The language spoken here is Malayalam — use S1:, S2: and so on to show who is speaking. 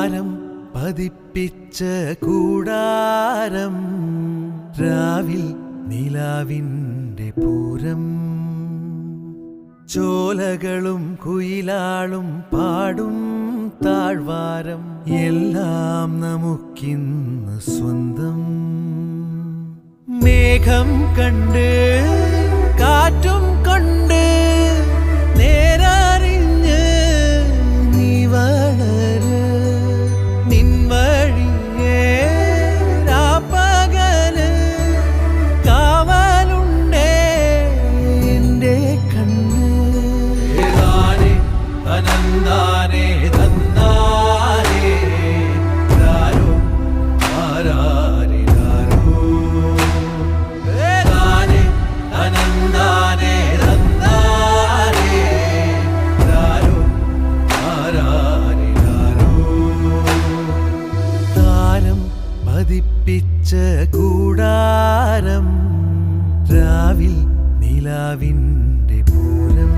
S1: താരം പതിപ്പിച്ച കൂടാരം രാവിൽ നിലാവിൻ്റെ പൂരം ചോലകളും കുയിലാളും പാടും താഴ്വാരം എല്ലാം നമുക്കിന്ന് സ്വന്തം മേഘം കണ്ട് കാറ്റും കൊണ്ട് നേരറിഞ്ഞ് നീ വളര് നിൻ വഴിയേ രാപ്പകല് കാവലുണ്ടേ എൻ്റെ കണ്ണ് ഏതാനേ അനന്താനേ തന്നാനേ രാരോ ആരാരേ രാരോ ഏതാനേ അനന്താനേ തന്നാനേ രാരോ ആരാരേ രാരോ താരം പതിപ്പിച്ച കൂടാരം രാവിൽ നിലാവിൻ്റെ പൂരം